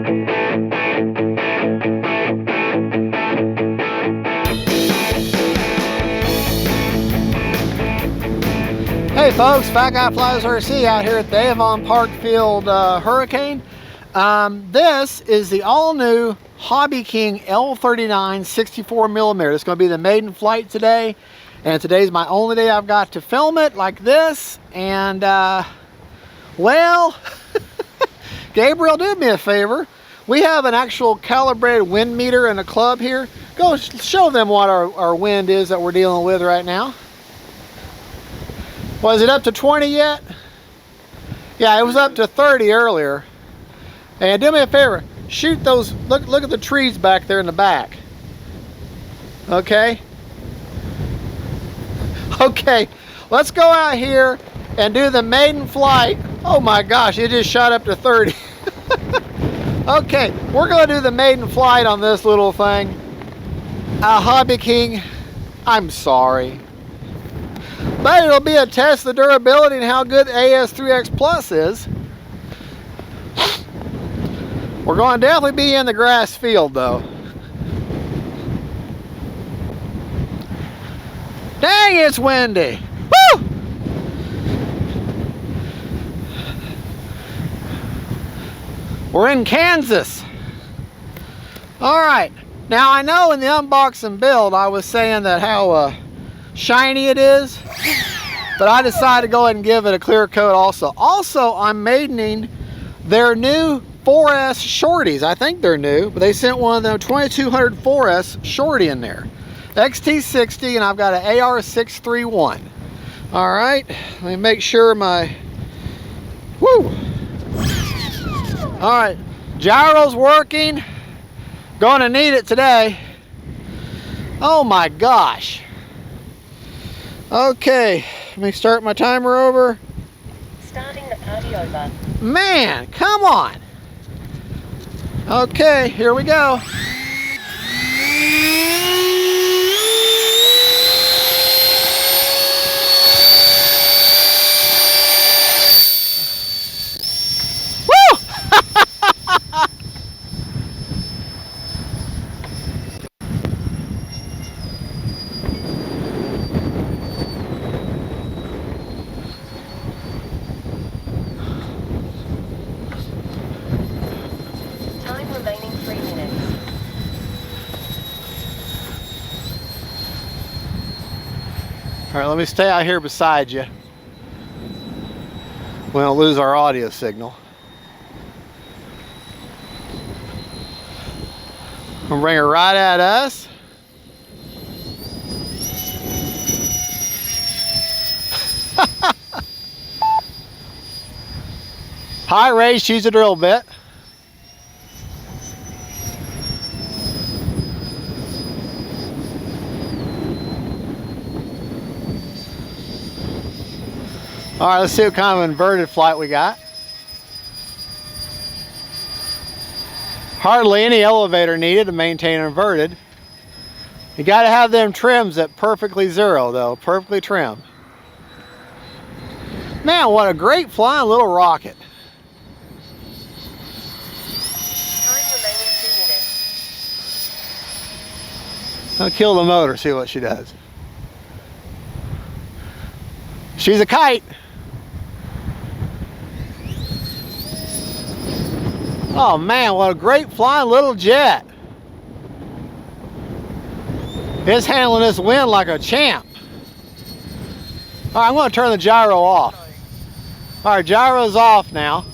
Hey folks, Fat Guy Flies RC out here at the Avon Parkfield Hurricane. This is the all-new Hobby King L-39 64mm. It's going to be the maiden flight today, and today's my only day I've got to film it like this. And well, Gabriel did me a favor. We have an actual calibrated wind meter in the club here. Go show them what our wind is that we're dealing with right now. Was it up to 20 yet? Yeah, it was up to 30 earlier. And do me a favor, shoot those, look at the trees back there in the back. Okay? Okay, let's go out here and do the maiden flight. Oh my gosh, it just shot up to 30. Okay, we're gonna do the maiden flight on this little thing. Hobby King, I'm sorry. But it'll be a test of the durability and how good AS3X Plus is. We're going to definitely be in the grass field though. Dang, it's windy. Woo! We're in Kansas. All right. Now I know in the unboxing build I was saying that how shiny it is, but I decided to go ahead and give it a clear coat also. Also, I'm maidening their new 4S shorties. I think they're new, but they sent one of them 2200 4S shorty in there. XT60, and I've got an AR631. All right, let me make sure my, woo. All right, gyro's working. Gonna need it today. Oh my gosh. Okay, let me start my timer over. Starting the party over. Man, come on. Okay, here we go. Remaining 3 minutes. All right, let me stay out here beside you. We don't lose our audio signal. We'll bring her right at us. High raise, she's a drill bit. All right, let's see what kind of inverted flight we got. Hardly any elevator needed to maintain inverted. You got to have them trims at perfectly zero though, perfectly trim. Man, what a great flying little rocket. Time remaining 2 minutes. I'll kill the motor, see what she does. She's a kite. Oh man, what a great flying little jet. It's handling this wind like a champ. All right, I'm going to turn the gyro off. All right, gyro's off now.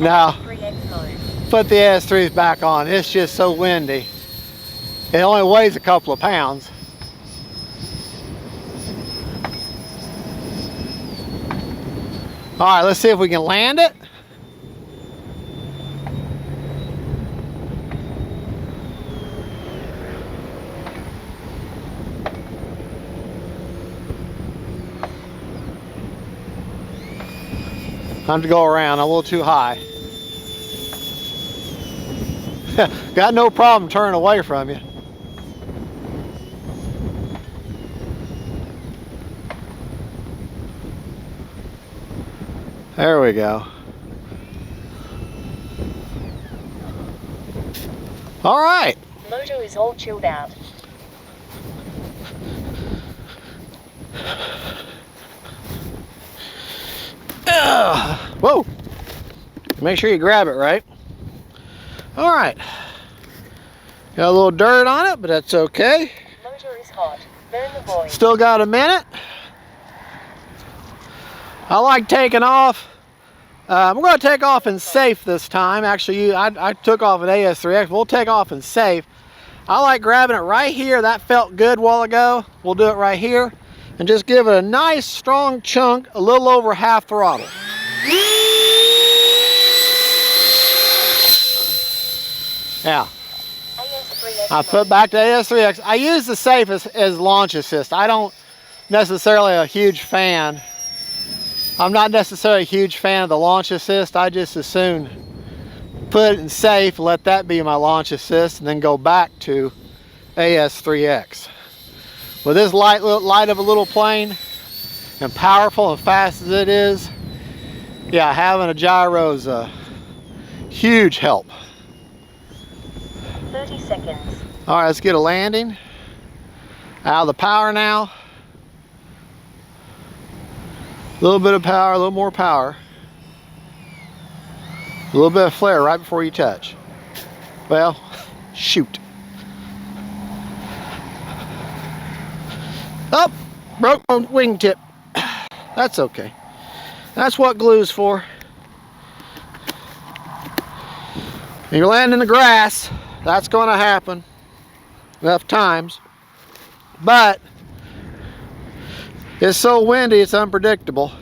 Now, put the S3s back on. It's just so windy. It only weighs a couple of pounds. All right, let's see if we can land it. Time to go around, I'm a little too high. Got no problem turning away from you. There we go. All right. Motor is all chilled out. Whoa. Make sure you grab it right. All right. Got a little dirt on it, but that's okay. Motor is hot. Burn the void. Still got a minute. I like taking off. We're going to take off in safe this time. Actually, I took off an AS3X. We'll take off in safe. I like grabbing it right here. That felt good a while ago. We'll do it right here. And just give it a nice strong chunk, a little over half throttle. Yeah. I put back to AS3X. I use the safe as launch assist. I don't necessarily a huge fan. I'm not necessarily a huge fan of the launch assist. I just as soon put it in safe, let that be my launch assist, and then go back to AS3X. With this light of a little plane, and powerful and fast as it is, yeah, having a gyro is a huge help. 30 seconds. All right, let's get a landing. Out of the power now. A little bit of power, a little more power. A little bit of flare right before you touch. Well, shoot. Oh, broke my wingtip. That's okay. That's what glue's for. When you're landing in the grass, that's going to happen enough times. But it's so windy, it's unpredictable.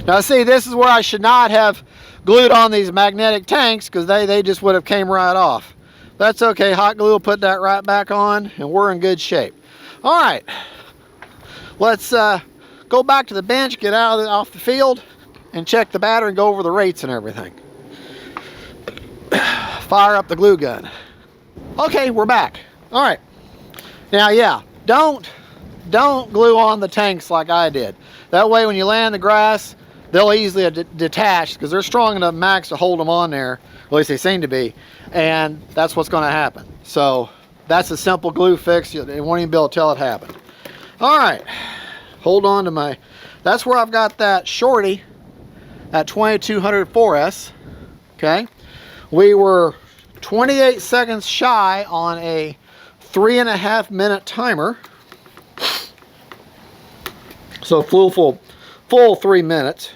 Now see, this is where I should not have glued on these magnetic tanks, because they just would have came right off. That's okay, hot glue will put that right back on, and we're in good shape. All right, let's go back to the bench, get off the field, and check the battery and go over the rates and everything. Fire up the glue gun. Okay, we're back. All right. Now, yeah, don't glue on the tanks like I did. That way, when you land the grass, they'll easily detach, because they're strong enough max to hold them on there. At least they seem to be, and that's what's going to happen. So that's a simple glue fix. You won't even be able to tell it happened. All right, hold on to my. That's where I've got that shorty at 2200 4S. Okay. We were 28 seconds shy on a 3.5 minute timer. So full 3 minutes.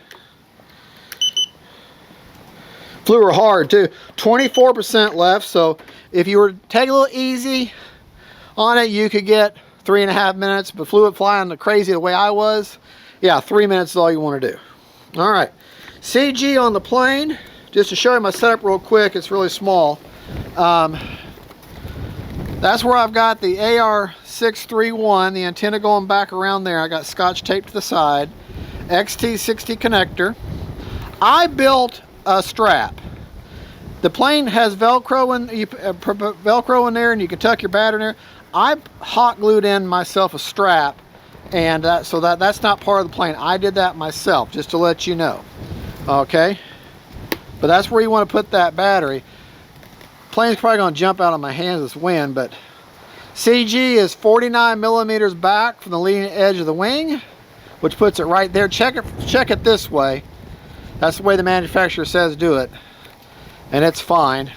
Flew her hard too. 24% left. So if you were to take a little easy on it, you could get 3.5 minutes. But flew it flying crazy the way I was, yeah, 3 minutes is all you want to do. All right, CG on the plane. Just to show you my setup real quick, it's really small. That's where I've got the AR631, the antenna going back around there. I got scotch taped to the side. XT60 connector. I built a strap. The plane has Velcro in there, and you can tuck your battery in there. I hot glued in myself a strap, and so that's not part of the plane. I did that myself, just to let you know. Okay. But that's where you want to put that battery. Plane's probably going to jump out of my hands this wind, but CG is 49 millimeters back from the leading edge of the wing, which puts it right there. Check it this way. That's the way the manufacturer says do it, and it's fine.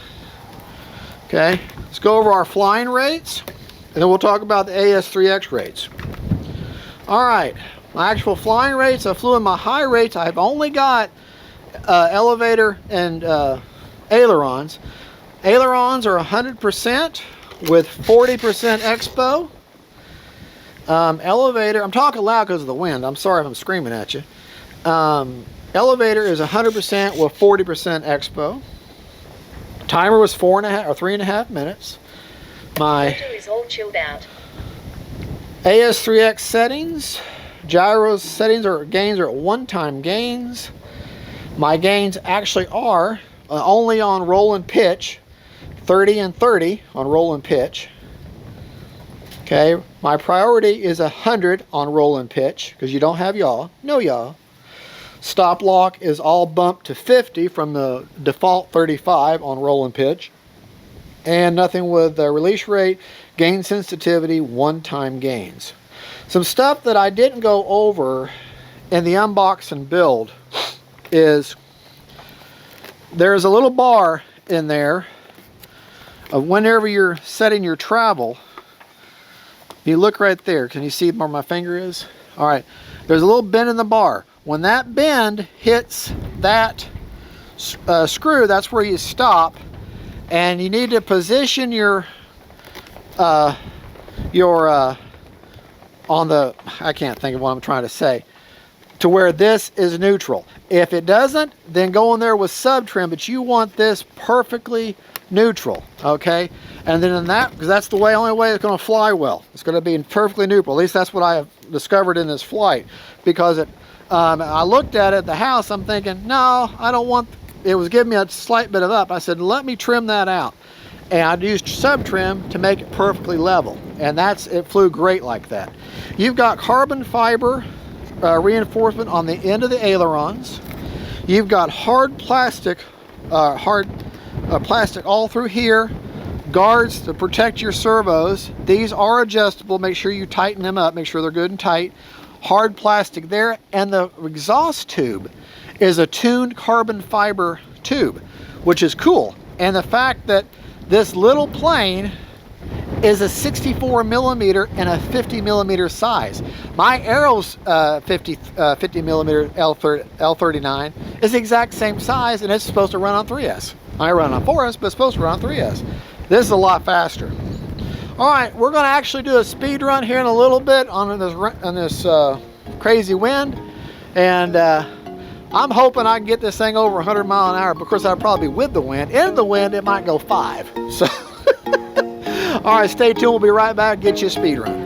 Okay, let's go over our flying rates, and then we'll talk about the AS3X rates. All right, my actual flying rates, I flew in my high rates. I've only got elevator and ailerons. Ailerons are 100% with 40% expo. Elevator, I'm talking loud because of the wind. I'm sorry if I'm screaming at you. Elevator is 100% with 40% expo. Timer was 3.5 minutes. My Motor is all chilled out. AS3X settings, gyro settings or gains are at one-time gains. My gains actually are only on roll and pitch, 30 and 30 on roll and pitch. Okay, my priority is 100 on roll and pitch, because you don't have yaw, no yaw. Stop lock is all bumped to 50 from the default 35 on roll and pitch. And nothing with release rate, gain sensitivity, one-time gains. Some stuff that I didn't go over in the unbox and build is there's a little bar in there of whenever you're setting your travel. You look right there. Can you see where my finger is? All right. There's a little bend in the bar. When that bend hits that screw, that's where you stop. And you need to position your on the, I can't think of what I'm trying to say, to where this is neutral. If it doesn't, then go in there with sub trim, but you want this perfectly neutral, okay? And then in that, because that's the only way it's going to fly well. It's going to be perfectly neutral. At least that's what I have discovered in this flight. Because I looked at it at the house, I'm thinking, no, I don't want, it was giving me a slight bit of up. I said, let me trim that out. And I used sub trim to make it perfectly level. And it flew great like that. You've got carbon fiber reinforcement on the end of the ailerons. You've got hard plastic all through here, guards to protect your servos. These are adjustable. Make sure you tighten them up, make sure they're good and tight. Hard plastic there, and the exhaust tube is a tuned carbon fiber tube, which is cool. And the fact that this little plane is a 64 millimeter and a 50 millimeter size. My Arrow's 50 millimeter L-39 is the exact same size, and it's supposed to run on 3S. I run on 4S, but it's supposed to run on 3S. This is a lot faster. All right, we're going to actually do a speed run here in a little bit on this crazy wind, and I'm hoping I can get this thing over 100 miles an hour. Of course, I'll probably be with the wind. In the wind, it might go 5. So, all right, stay tuned. We'll be right back. Get you a speed run.